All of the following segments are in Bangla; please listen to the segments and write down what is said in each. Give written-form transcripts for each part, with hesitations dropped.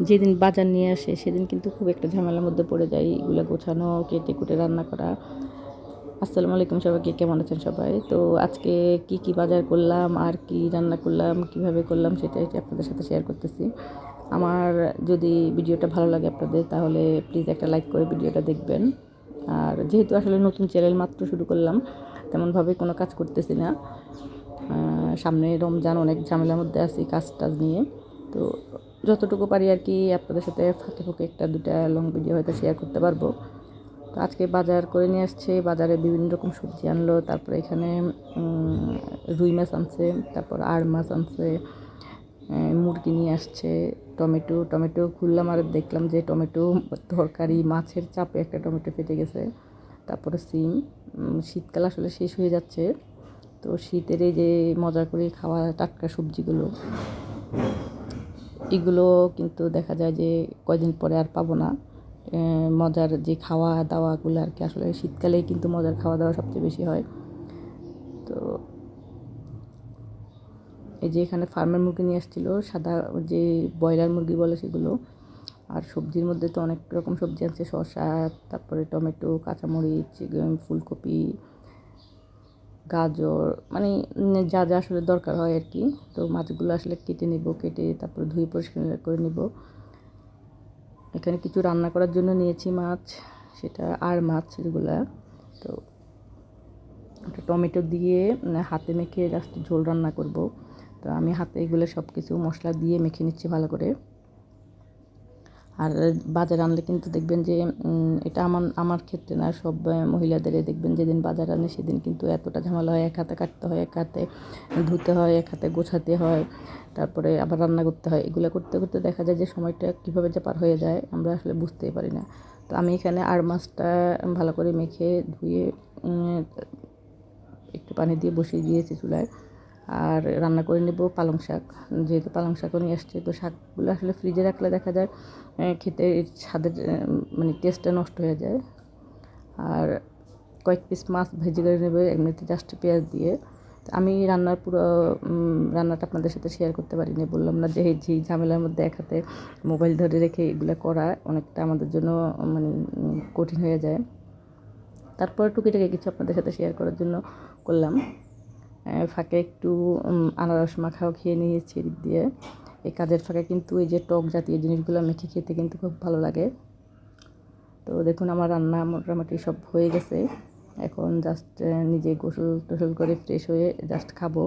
যেদিন বাজার নিয়ে আসে সেদিন কিন্তু খুব একটা ঝামেলার মধ্যে পড়ে যাই, এগুলো গোছানো, কেটে কুটে রান্না করা। আসসালামু আলাইকুম সবাইকে, কেমন আছেন সবাই? তো আজকে কি বাজার করলাম আর কি রান্না করলাম, কিভাবে করলাম সেটাই আপনাদের সাথে শেয়ার করতেছি। আমার যদি ভিডিওটা ভালো লাগে আপনাদের, তাহলে প্লিজ একটা লাইক করে ভিডিওটা দেখবেন। আর যেহেতু আসলে নতুন চ্যানেল মাত্র শুরু করলাম, তেমনভাবে কোনো কাজ করতেছি না। সামনে রমজান, অনেক ঝামেলার মধ্যে আছি কাজ টাজ নিয়ে। তো যতটুকু পারি আর কি আপনাদের সাথে ফাঁকে ফুঁকে একটা দুটা লং ভিডিও হয়তো শেয়ার করতে পারবো। তো আজকে বাজার করে নিয়ে আসছে, বাজারে বিভিন্ন রকম সবজি আনলো, তারপরে এখানে রুই মাছ আনছে, তারপর আড় মাছ আনছে, মুরগি নিয়ে আসছে, টমেটো খুললাম আর দেখলাম যে টমেটো তরকারি মাছের চাপে একটা টমেটো ফেটে গেছে। তারপরে সিম, শীতকাল আসলে শেষ হয়ে যাচ্ছে, তো শীতের এই যে মজা করে খাওয়া টাটকা সবজিগুলো, এগুলো কিন্তু দেখা যায় যে কয়দিন পরে আর পাবো না। মজার যে খাওয়া দাওয়াগুলো আর কি, আসলে শীতকালেই কিন্তু মজার খাওয়া দাওয়া সবচেয়ে বেশি হয়। তো এই যে এখানে ফার্মের মুরগি নিয়ে আসছিলো, সাদা যে ব্রয়লার মুরগি বলে সেগুলো। আর সবজির মধ্যে তো অনেক রকম সবজি আছে, শসা, তারপরে টমেটো, কাঁচামরিচ, ফুলকপি, গাজর, মানে যা যা আসলে দরকার হয় আর কি। তো মাছগুলো আসলে কেটে নেব, কেটে তারপরে ধুয়ে পরিষ্কার করে নেব। এখানে কিছু রান্না করার জন্য নিয়েছি মাছ, সেটা আর মাছ যেগুলা। তো একটা টমেটো দিয়ে হাতে মেখে জাস্ট ঝোল রান্না করব। তো আমি হাতে এগুলো সব কিছু মশলা দিয়ে মেখে নিচ্ছি ভালো করে। আর বাজার আনলে কিন্তু দেখবেন যে এটা আমার ক্ষেত্রে না, সব মহিলাদেরই দেখবেন যেদিন বাজার আনে সেদিন কিন্তু এতটা ঝামেলা হয়, এক হাতে কাটতে হয়, এক হাতে ধুতে হয়, এক হাতে গোছাতে হয়, তারপরে আবার রান্না করতে হয়। এগুলো করতে করতে দেখা যায় যে সময়টা কীভাবে যে পার হয়ে যায় আমরা আসলে বুঝতেই পারি না। তো আমি এখানে আর মাছটা ভালো করে মেখে ধুয়ে একটু পানি দিয়ে বসিয়ে দিয়েছি চুলায়। আর রান্না করে নেব পালং শাক, যেহেতু পালং শাকও নিয়ে আসছে। তো শাকগুলো আসলে ফ্রিজে রাখলে দেখা যায় খেতে স্বাদের মানে টেস্টটা নষ্ট হয়ে যায়। আর কয়েক পিস মাছ ভেজে করে নেবে এমনিতে জাস্ট পেঁয়াজ দিয়ে। আমি রান্নার পুরো রান্নাটা আপনাদের সাথে শেয়ার করতে পারিনি, বললাম না যে যেই ঝামেলার মধ্যে এক হাতে মোবাইল ধরে রেখে এগুলো করা অনেকটা আমাদের জন্য মানে কঠিন হয়ে যায়। তারপর টুকিটাকি কিছু আপনাদের সাথে শেয়ার করার জন্য করলাম। ফাঁকে একটু আনারস মাখাও খেয়ে নিয়েছি এদিক দিয়ে। এই কাজের ফাঁকে কিন্তু এই যে টক জাতীয় জিনিসগুলো মেখে খেতে কিন্তু খুব ভালো লাগে। তো দেখুন আমার রান্না মোটামুটি সব হয়ে গেছে, এখন জাস্ট নিজে গোসল টোসল করে ফ্রেশ হয়ে জাস্ট খাবো।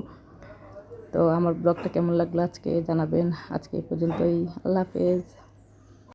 তো আমার ব্লগটা কেমন লাগলো আজকে জানাবেন। আজকে এই পর্যন্তই, আল্লাহ হাফেজ।